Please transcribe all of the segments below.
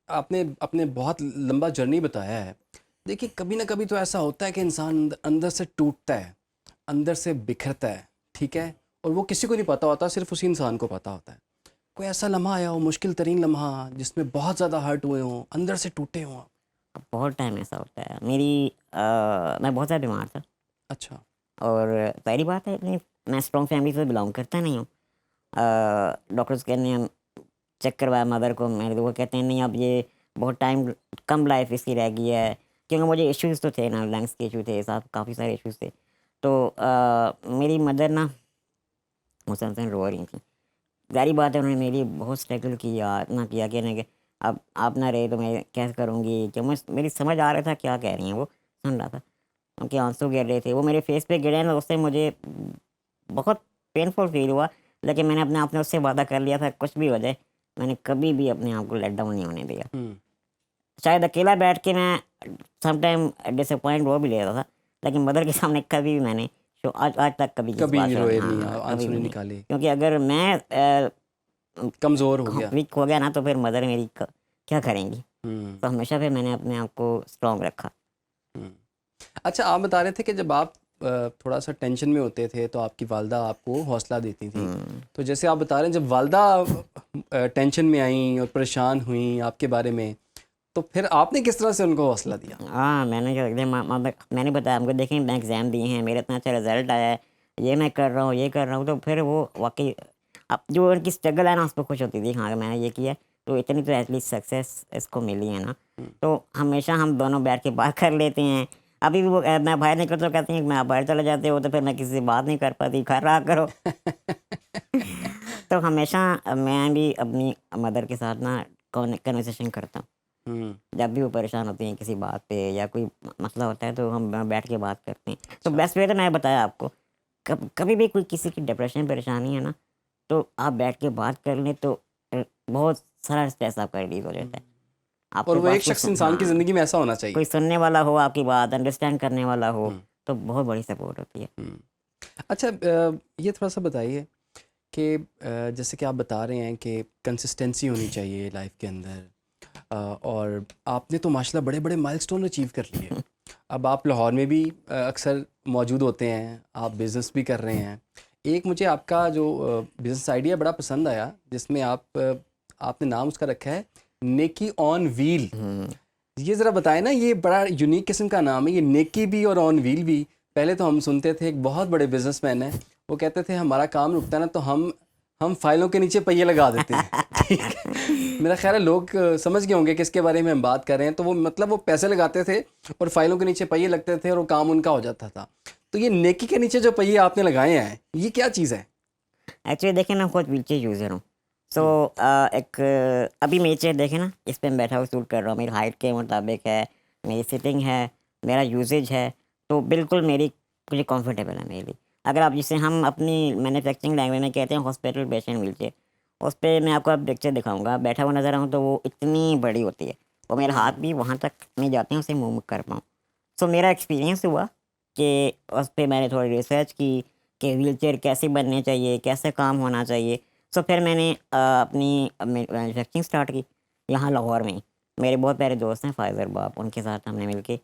आपने अपने बहुत लंबा जर्नी बताया है। देखिए कभी ना कभी तो ऐसा होता है कि इंसान अंदर से टूटता है, अंदर से बिखरता है, ठीक है? और वो किसी को नहीं पता होता, सिर्फ उसी इंसान को पता होता है। कोई ऐसा लम्हा आया हो, मुश्किल तरीन लम्हा, जिसमें बहुत ज़्यादा हर्ट हुए हों, अंदर से टूटे हों आप? अब बहुत टाइम ऐसा होता है मैं बहुत ज़्यादा बीमार था। अच्छा। और पहली बात है, इतनी मैं स्ट्रॉन्ग फैमिली से बिलोंग करता नहीं हूँ। डॉक्टर्स कहने हैं चेक करवाया मदर को, मेरे तो वो कहते हैं नहीं अब ये बहुत टाइम कम लाइफ इसकी रह गई है, क्योंकि मुझे इश्यूज़ तो थे ना, लंग्स के इशू थे, साथ काफ़ी सारे इश्यूज़ थे। तो मेरी मदर ना मुसलसल रो रही थी। ज़ाहिर बात है उन्होंने मेरे लिए बहुत स्ट्रगल किया, इतना किया कि नहीं कि अब आप ना रहे तो मैं कैसे करूँगी, कि मैं मेरी समझ आ रहा था क्या कह रही हैं वो, सुन रहा था। उनके आंसू गिर रहे थे, वो मेरे फेस पे गिरे ना, उससे मुझे बहुत पेनफुल फील हुआ। लेकिन मैंने अपने आप ने उससे वादा कर लिया था कुछ भी हो जाए, मैंने कभी भी अपने आप को लेट डाउन नहीं होने दिया। हुँ। शायद अकेला बैठ के मैं सम टाइम डिसअपॉइंट हो भी लेता था, लेकिन मदर के सामने कभी भी मैंने शो आज आज तक कभी किसी कभी बात नहीं शो रोए, नहीं हाँ, कभी आंसू भी नहीं नहीं। निकाले, क्योंकि अगर मैं कमज़ोर हो गया। वीक हो गया ना, तो फिर मदर मेरी क्या करेंगी। हुँ, तो हमेशा फिर मैंने अपने आप को स्ट्रॉन्ग रखा। हुँ। अच्छा, आप बता रहे थे कि जब आप थोड़ा-सा टेंशन में होते थे तो आपकी वालदा आपको हौसला देती थी। हम्म, तो जैसे आप बता रहे हैं जब वालदा टेंशन में आईं और परेशान हुईं आपके बारे में, तो फिर आपने किस तरह से उनको हौसला दिया? हाँ, मैंने जो एकदम मैंने बताया हमको, देखें मैं एग्ज़ाम दिए हैं, मेरा इतना अच्छा रिज़ल्ट आया है, ये मैं कर रहा हूँ, ये कर रहा हूँ, तो फिर वो वाक़ई अब जो उनकी स्ट्रगल है ना, उस पे खुश होती थी, हाँ, मैंने ये किया, तो इतनी तो एटलीस्ट सक्सेस इसको मिली है ना। हुँ। तो हमेशा हम दोनों बैठ के बात कर लेते हैं। अभी भी वो मैं बाहर निकलता तो कहती हैं कि मैं आप बाहर चले जाते हो, तो फिर मैं किसी से बात नहीं कर पाती, घर रहा करो। तो हमेशा मैं भी अपनी मदर के साथ ना कन्वर्सेशन करता हूँ। हुँ, जब भी वो परेशान होती हैं किसी बात पे या कोई मसला होता है, तो हम बैठ के बात करते हैं। तो अच्छा। बेस्ट वे तो मैं बताया आपको, कभी भी कोई किसी की डिप्रेशन परेशानी है ना, तो आप बैठ के बात कर लें तो बहुत सारा स्ट्रेस आपका रिलीज़ हो जाता है। और आपके वो पास एक कोई शख्स इंसान की हाँ, ज़िंदगी में ऐसा होना कोई चाहिए। सुनने वाला हो, आपकी बात अंडरस्टैंड करने वाला हो, हुँ, तो बहुत बड़ी सपोर्ट होती है। हुँ। अच्छा, ये थोड़ा-सा बताइए कि जैसे कि आप बता रहे हैं कि कंसिस्टेंसी होनी चाहिए लाइफ के अंदर, और आपने तो माशाल्लाह बड़े-बड़े माइलस्टोन अचीव कर लिए। अब आप लाहौर में भी अक्सर मौजूद होते हैं, आप बिज़नेस भी कर रहे हैं। एक मुझे आपका जो बिज़नेस आइडिया बड़ा पसंद आया, जिसमें आपने नाम उसका रखा है नेकी ऑन व्हील। हुँ। ये ज़रा बताएँ ना, ये बड़ा यूनिक किस्म का नाम है, ये नेकी भी और ऑन व्हील भी। पहले तो हम सुनते थे एक बहुत बड़े बिज़नेसमैन हैं, वो कहते थे हमारा काम रुकता है ना तो हम फाइलों के नीचे पहिए लगा देते हैं। ठीक है? मेरा ख़्याल है लोग समझ गए होंगे किसके बारे में हम बात कर रहे हैं। तो वो मतलब वो पैसे लगाते थे और फाइलों के नीचे पहिए लगते थे और वो काम उनका हो जाता था। तो ये नेकी के नीचे जो पहिए आपने लगाए हैं, ये क्या चीज़ है? एक्चुअली देखिए मैं खुद व्हीलचेयर यूज़र हूँ। सो हुँ, अभी मेरी चेयर देखें ना, इस पे मैं बैठा हुआ शूट कर रहा हूँ, मेरी हाइट के मुताबिक है, मेरी सिटिंग है, मेरा यूसेज है, तो बिल्कुल मेरी मुझे कंफर्टेबल है मेरे लिए। अगर आप जिसे हम अपनी मैन्युफैक्चरिंग लैंग्वेज में कहते हैं हॉस्पिटल पेशेंट व्हीलचेयर, उस पे मैं आपको अब पिक्चर दिखाऊँगा, बैठा हुआ नज़र आऊँ तो वो इतनी बड़ी होती है, और मेरे हाथ हुँ। भी वहाँ तक नहीं जाते हैं उसे मूव कर पाऊँ। सो मेरा एक्सपीरियंस हुआ कि उस पे मैंने थोड़ी रिसर्च की कि व्हीलचेयर कैसे बनने चाहिए, कैसे काम होना चाहिए। सो फिर मैंने अपनी मैन्युफैक्चरिंग स्टार्ट की यहाँ लाहौर में ही। मेरे बहुत प्यारे दोस्त हैं फ़ाइज़र बाप, उनके साथ हमने मिलके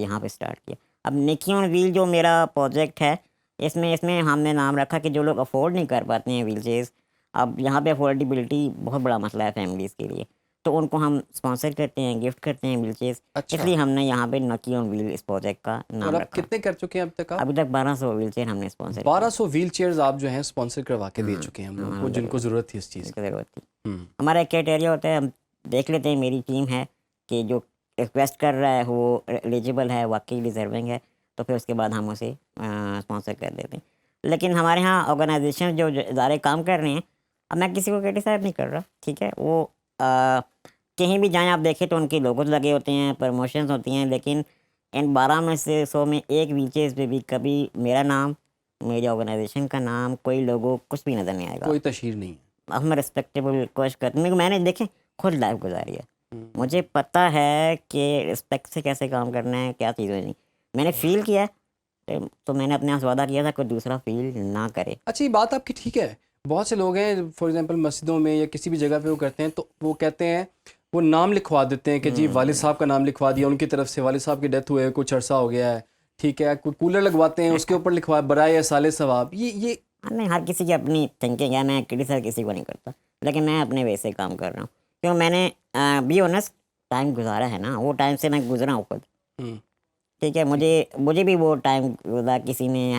यहाँ पे स्टार्ट किया। अब निकी ऑन व्हील जो मेरा प्रोजेक्ट है, इसमें इसमें हमने नाम रखा कि जो लोग अफ़ोर्ड नहीं कर पाते हैं व्हीलचेयर्स, अब यहाँ पे अफ़ोर्डेबिलिटी बहुत बड़ा मसला है फैमिलीज़ के लिए, तो उनको हम स्पॉन्सर करते हैं, गिफ्ट करते हैं व्हीलचेयर्स। अच्छा। इसलिए हमने यहाँ पे निकी ऑन व्हील इस प्रोजेक्ट का और नाम आप रखा। कितने कर चुके हैं अब तक आप? अभी तक 1200 व्हीलचेयर हमने स्पॉन्सर किए। 1200 व्हीलचेयर्स आप जो हैं स्पॉन्सर करवा के दे हाँ, चुके हैं हम लोगों को, जिनको अल्हम्दुलिल्लाह, ज़रूरत थी इस चीज़ जिनको की। ज़रूरत थी। हुँ, हमारा एक क्राइटेरिया होता है, हम देख लेते हैं मेरी टीम है कि जो रिक्वेस्ट कर रहा है वो एलिजिबल है, वाक़ई डिज़र्विंग है, तो फिर उसके बाद हम उसे स्पॉन्सर कर देते हैं। लेकिन हमारे यहाँ ऑर्गेनाइज़ेशन जो इदारे काम कर रहे हैं, अब मैं किसी को क्रिटिसाइज़ नहीं कर रहा, ठीक है? वो कहीं भी जाएँ आप देखें तो उनके लोगोज़ लगे होते हैं, प्रमोशंस होती हैं, लेकिन इन 12 में से 100 में एक व्हीलचेयर्स पे भी कभी मेरा नाम, मेरी ऑर्गेनाइज़ेशन का नाम, कोई लोगो कुछ भी नज़र नहीं आएगा। कोई तशहीर नहीं है। हम रिस्पेक्टेबल कोशिश करते हैं, मैंने देखें खुद लाइफ गुजारी है। हुँ, मुझे पता है कि रिस्पेक्ट से कैसे काम करना है, क्या चीज़ें नहीं। मैंने फ़ील किया है, तो मैंने अपने आप से वादा किया था कोई दूसरा फ़ील ना करे। अच्छा, ये बात आपकी ठीक है। बहुत से लोग हैं फॉर एग्ज़ाम्पल मस्जिदों में या किसी भी जगह पे वो करते हैं तो वो कहते हैं वो नाम लिखवा देते हैं कि जी वालिद साहब का नाम लिखवा दिया, उनकी तरफ से वालिद साहब की डेथ हुए कुछ अरसा हो गया है, ठीक है, कोई कूलर लगवाते हैं उसके ऊपर लिखवा बराए साले सवाब। ये नहीं, हर किसी की अपनी थिंकिंग है, मैं क्रिटिसाइज किसी को नहीं करता, लेकिन मैं अपने वे से काम कर रहा हूँ, क्यों मैंने बी ऑनेस्ट टाइम गुजारा है ना, वो टाइम से मैं गुजरा हूँ खुद। हम्म, ठीक है, मुझे मुझे भी वो टाइम गुजरा, किसी ने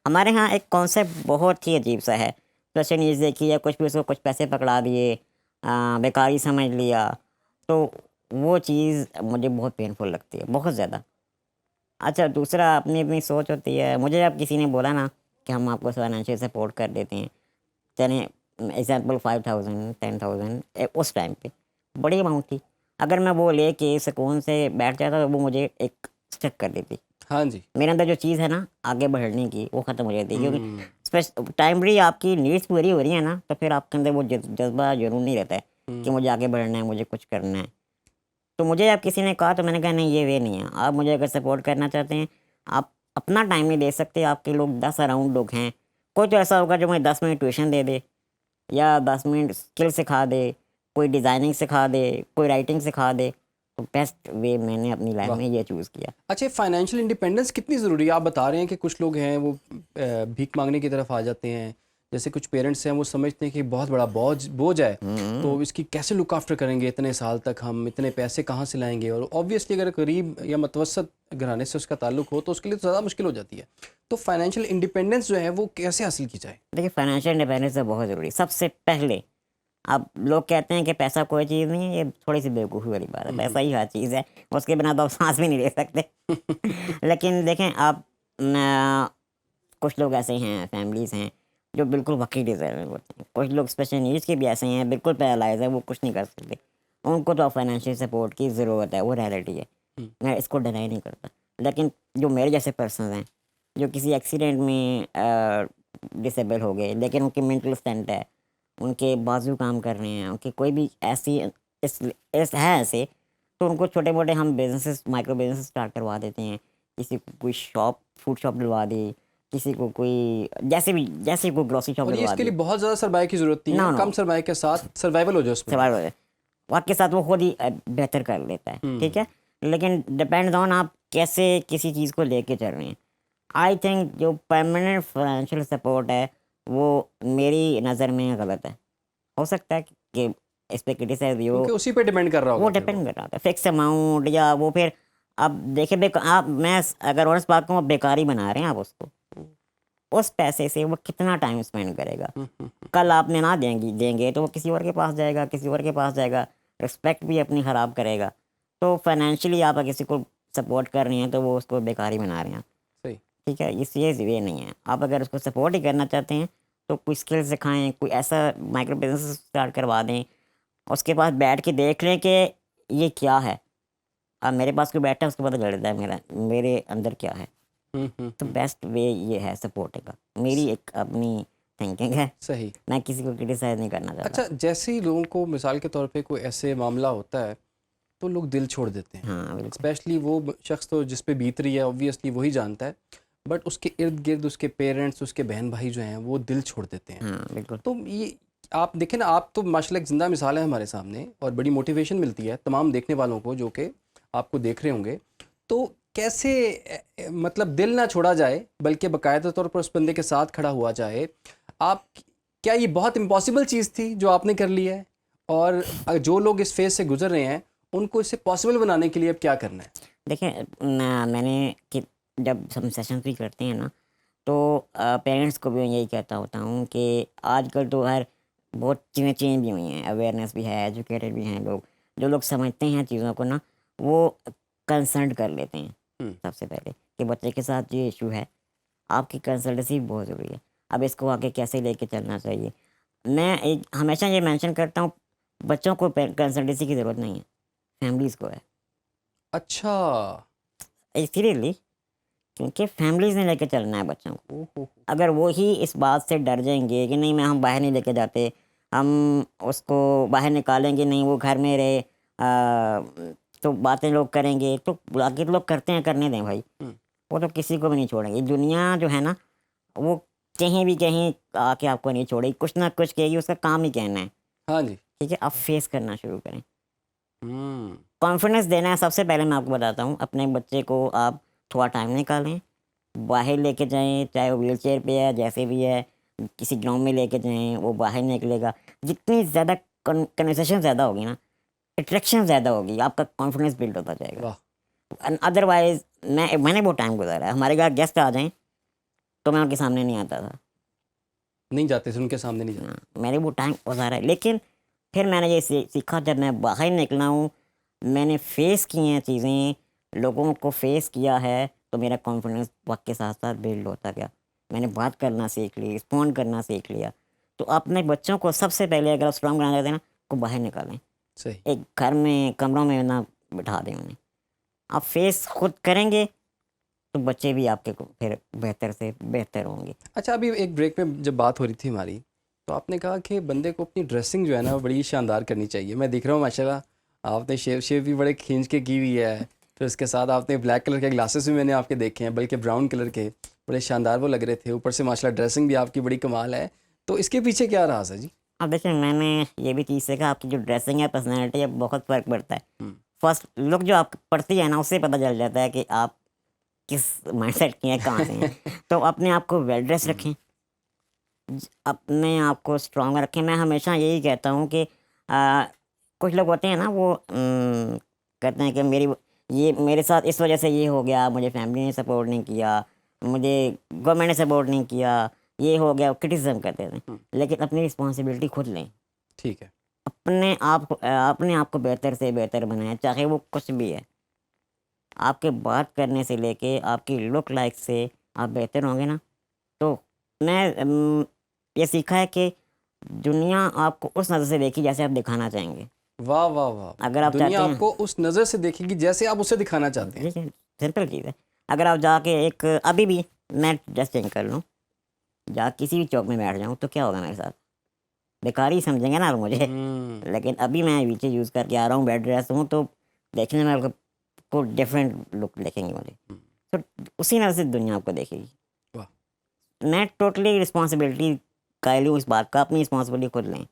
हमारे यहाँ एक कॉन्सेप्ट बहुत ही अजीब सा है, स्पेशल न्यूज़ देखी है, कुछ भी उसको कुछ पैसे पकड़ा दिए, बेकारी समझ लिया, तो वो चीज़ मुझे बहुत पेनफुल लगती है, बहुत ज़्यादा। अच्छा, दूसरा अपनी अपनी सोच होती है। मुझे अब किसी ने बोला ना कि हम आपको फाइनेंशियल सपोर्ट कर देते हैं, चलें एग्जांपल 5000 10,000 उस टाइम पे बड़ी अमाउंट थी, अगर मैं वो लेके सुकून से बैठ जाता तो वो मुझे एक स्टक कर देती, हाँ जी। मेरे अंदर जो चीज़ है ना आगे बढ़ने की, वो ख़त्म हो जाती है, क्योंकि हम्म, टाइमली आपकी नीड्स पूरी हो रही है ना, तो फिर आपके अंदर वो जज्बा जरूर नहीं रहता है कि हम्म, मुझे आगे बढ़ना है, मुझे कुछ करना है। तो मुझे अब किसी ने कहा तो मैंने कहा नहीं, ये वे नहीं है। आप मुझे अगर सपोर्ट करना चाहते हैं, आप अपना टाइम नहीं दे सकते, आपके लोग 10 अराउंड लोग हैं, कोई तो ऐसा होगा जो मुझे 10 मिनट ट्यूशन दे दे, या 10 मिनट स्किल सिखा दे, कोई डिज़ाइनिंग सिखा दे, कोई राइटिंग सिखा दे, तो बेस्ट वे मैंने अपनी लाइफ वाह। में ये चूज़ किया। अच्छा, फाइनेंशियल इंडिपेंडेंस कितनी ज़रूरी है? आप बता रहे हैं कि कुछ लोग हैं वो भीख मांगने की तरफ आ जाते हैं, जैसे कुछ पेरेंट्स हैं वो समझते हैं कि बहुत बड़ा बोझ बोझ है, तो इसकी कैसे लुक आफ्टर करेंगे, इतने साल तक हम इतने पैसे कहाँ से लाएंगे, और ऑब्वियसली अगर गरीब या मतवसत घराने से उसका ताल्लुक हो तो उसके लिए तो ज़्यादा मुश्किल हो जाती है। तो फाइनेंशियल इंडिपेंडेंस जो है वो कैसे हासिल की जाए? देखिए, फाइनेंशियल इंडिपेंडेंस तो बहुत ज़रूरी। सबसे पहले, अब लोग कहते हैं कि पैसा कोई चीज़ नहीं है, ये थोड़ी सी बेवकूफ़ी वाली बात है, पैसा ही हर चीज़ है, उसके बिना तो आप सांस भी नहीं ले सकते। लेकिन देखें आप, कुछ लोग ऐसे हैं, फैमिलीज़ हैं जो बिल्कुल वकील डिज़र्विंग होते हैं, कुछ लोग स्पेशल नीड्स के भी ऐसे हैं, बिल्कुल पैरालाइज है, वो कुछ नहीं कर सकते, उनको तो फाइनेंशियल सपोर्ट की ज़रूरत है, वो रियलिटी है, मैं इसको डिनाई नहीं करता। लेकिन जो मेरे जैसे पर्सन हैं, जो किसी एक्सीडेंट में डिसेबल हो गए, लेकिन उनकी मेंटल स्ट्रेंथ है, उनके बाजू काम कर रहे हैं, उनकी कोई भी ऐसी इस है ऐसे, तो उनको छोटे मोटे हम बिजनेसेस, माइक्रो बिजनेस स्टार्ट करवा देते हैं, किसी को कोई शॉप, फूड शॉप दिलवा दी, किसी को कोई जैसे कोई ग्रोसरी शॉप और ये दिलवा इसके दी। लिए बहुत ज़्यादा सरमाए की ज़रूरत नहीं नो है, नो, कम सरमाए के साथ सर्वाइवल हो जाए उसमें। सर्वाइवल है, आपके साथ वो खुद ही बेहतर कर लेता है, ठीक है। लेकिन डिपेंड्स ऑन आप कैसे किसी चीज़ को लेके चल रहे हैं। आई थिंक जो परमानेंट फाइनेंशियल सपोर्ट है वो मेरी नज़र में गलत है। हो सकता है कि इस पे क्रिटिसाइज भी हो, क्योंकि उसी पे डिपेंड कर रहा वो होगा फिर डिपेंड कर रहा था फिक्स अमाउंट, या वो फिर अब देखिए, आप, मैं अगर ऑनेस्ट बात कहूँ, बेकारी बना रहे हैं आप उसको, उस पैसे से वो कितना टाइम स्पेंड करेगा, कल आपने ना देंगे तो वो किसी और के पास जाएगा, किसी और के पास जाएगा, रिस्पेक्ट भी अपनी ख़राब करेगा। तो फाइनेंशियली आप अगर किसी को सपोर्ट कर रहे हैं तो वो उसको बेकारी बना रहे हैं, सही। ठीक है। इस ये वे नहीं है। आप अगर उसको सपोर्ट ही करना चाहते हैं तो कोई स्किल सिखाएं, कोई ऐसा माइक्रो बिजनेस स्टार्ट करवा दें, उसके पास बैठ के देख लें कि ये क्या है। अब मेरे पास कोई बैठा है, उसको पता चल जाता है मेरे अंदर क्या है। तो बेस्ट वे ये है सपोर्ट का, मेरी एक अपनी थिंकिंग है, सही। मैं किसी को क्रिटिसाइज नहीं करना चाहता। अच्छा, जैसे ही लोगों को मिसाल के तौर पे कोई ऐसे मामला होता है तो लोग दिल छोड़ देते हैं, हाँ बिल्कुल। स्पेशली वो शख्स तो जिस पे बीत रही है ऑब्वियसली वही जानता है, बट उसके इर्द गिर्द उसके पेरेंट्स, उसके बहन भाई जो हैं वो दिल छोड़ देते हैं। हाँ बिल्कुल। तो ये आप देखें ना, आप तो माशाल्लाह एक ज़िंदा मिसाल है हमारे सामने, और बड़ी मोटिवेशन मिलती है तमाम देखने वालों को जो कि आपको देख रहे होंगे। तो कैसे मतलब दिल ना छोड़ा जाए बल्कि बाकायदा तौर पर उस बंदे के साथ खड़ा हुआ जाए। आप, क्या ये बहुत इम्पॉसिबल चीज़ थी जो आपने कर ली है, और जो लोग इस फेज़ से गुजर रहे हैं उनको इसे पॉसिबल बनाने के लिए अब क्या करना है? देखिए मैंने कि जब हम सेशंस भी करते हैं ना, तो पेरेंट्स को भी मैं यही कहता होता हूँ कि आजकल तो हर बहुत चीज़ें चेंज भी हुई हैं, अवेयरनेस भी है, एजुकेटेड भी हैं लोग, जो लोग समझते हैं चीज़ों को ना, वो कंसल्ट कर लेते हैं हम्म, सबसे पहले कि बच्चे के साथ ये इशू है, आपकी कंसल्टेंसी बहुत ज़रूरी है। अब इसको आगे कैसे लेके चलना चाहिए, मैं एक हमेशा ये मेंशन करता हूँ, बच्चों को कंसल्टेंसी की ज़रूरत नहीं है, फैमिलीज़ को है। अच्छा। सीरियसली, क्योंकि फैमिलीज़ ने लेके चलना है बच्चों को। ओहो। अगर वो ही इस बात से डर जाएंगे कि नहीं, मैं हम बाहर नहीं लेके जाते, हम उसको बाहर निकालेंगे नहीं, वो घर में रहे, तो बातें लोग करेंगे, तो बाकी लोग करते हैं, करने दें भाई, हम्म, वो तो किसी को भी नहीं छोड़ेंगे। दुनिया जो है ना, वो कहीं भी कहीं आके आपको नहीं छोड़ेगी, कुछ ना कुछ कहेगी, उसका काम ही कहना है, हाँ जी। ठीक है। आप फेस करना शुरू करें, कॉन्फिडेंस देना है, सबसे पहले मैं आपको बताता हूँ, अपने बच्चे को आप थोड़ा टाइम निकालें, बाहर लेके जाएं, चाहे वो व्हील चेयर पे है, जैसे भी है, किसी ग्राउंड में लेके जाएं, वो बाहर निकलेगा। जितनी ज़्यादा कन्वर्सेशन ज़्यादा होगी ना, अट्रैक्शन ज़्यादा होगी, आपका कॉन्फिडेंस बिल्ड होता जाएगा। वाह अदरवाइज मैंने बहुत टाइम गुजारा है, हमारे घर गेस्ट आ जाएं तो मैं उनके सामने नहीं आता था नहीं जाते थे उनके सामने, नहीं जाते। ना, मैंने वो टाइम गुजारा है। लेकिन फिर मैंने ये सीखा, जब मैं बाहर निकला हूँ, मैंने फेस की हैं चीज़ें, लोगों को फेस किया है, तो मेरा कॉन्फिडेंस वक्त के साथ साथ बिल्ड होता गया। मैंने बात करना सीख ली, रिस्पॉन्ड करना सीख लिया। तो अपने बच्चों को सबसे पहले अगर आप स्ट्रॉन्ग बनाना चाहते हैं ना, को बाहर निकालें, सही। एक घर में कमरों में ना बिठा दें उन्हें। आप फेस खुद करेंगे तो बच्चे भी आपके को फिर बेहतर से बेहतर होंगे। अच्छा, अभी एक ब्रेक में जब बात हो रही थी हमारी, तो आपने कहा कि बंदे को अपनी ड्रेसिंग जो है ना वो बड़ी शानदार करनी चाहिए। मैं देख रहा हूँ माशाल्लाह आपने शेव भी बड़े खींच के की हुई है, फिर उसके साथ आपने ब्लैक कलर के ग्लासेस भी मैंने आपके देखे हैं, बल्कि ब्राउन कलर के, बड़े शानदार वो लग रहे थे। ऊपर से माशाल्लाह ड्रेसिंग भी आपकी बड़ी कमाल है। तो इसके पीछे क्या रहा है जी? अब देखिए, मैंने ये भी चीज़ सीखा, आपकी जो ड्रेसिंग है, पर्सनैलिटी है, बहुत फ़र्क पड़ता है। फर्स्ट लुक जो आप पड़ती है ना, उससे पता चल जाता है कि आप किस माइंडसेट के हैं, कहाँ से हैं। तो अपने आप को वेल ड्रेस रखें, अपने आप को स्ट्रांग रखें। मैं हमेशा यही कहता हूँ कि कुछ लोग होते हैं ना, वो कहते हैं कि ये मेरे साथ इस वजह से ये हो गया, मुझे फैमिली ने सपोर्ट नहीं किया, मुझे गवर्नमेंट ने सपोर्ट नहीं किया, ये हो गया, क्रिटिसिज्म करते थे। लेकिन अपनी रिस्पॉन्सिबिलिटी खुद लें, ठीक है। अपने आप को बेहतर से बेहतर बनाएं, चाहे वो कुछ भी है। आपके बात करने से लेके आपकी लुक लाइक से आप बेहतर होंगे ना, तो मैं ये सीखा है कि दुनिया आपको उस नज़र से देखी जैसे आप दिखाना चाहेंगे। वाह वाह वाह। अगर आप दुनिया चाहते हैं, आपको उस नज़र से देखेगी जैसे आप उसे दिखाना चाहते हैं। देखिए सिंपल चीज़ है, अगर आप जाके एक अभी भी मैं ड्रेस चेंज कर लूँ, जा किसी भी चौक में बैठ जाऊँ, तो क्या होगा मेरे साथ? बेकार ही समझेंगे ना मुझे। लेकिन अभी मैं वीचे यूज़ करके आ रहा हूँ, बेड ड्रेस हूँ, तो देखने में को डिफरेंट लुक देखेंगे मुझे, तो उसी नज़र से दुनिया आपको देखेगी। वाह। मैं टोटली रिस्पॉन्सिबिलिटी कायल हूँ इस बात का, अपनी रिस्पॉन्सिबिलिटी खुद लें।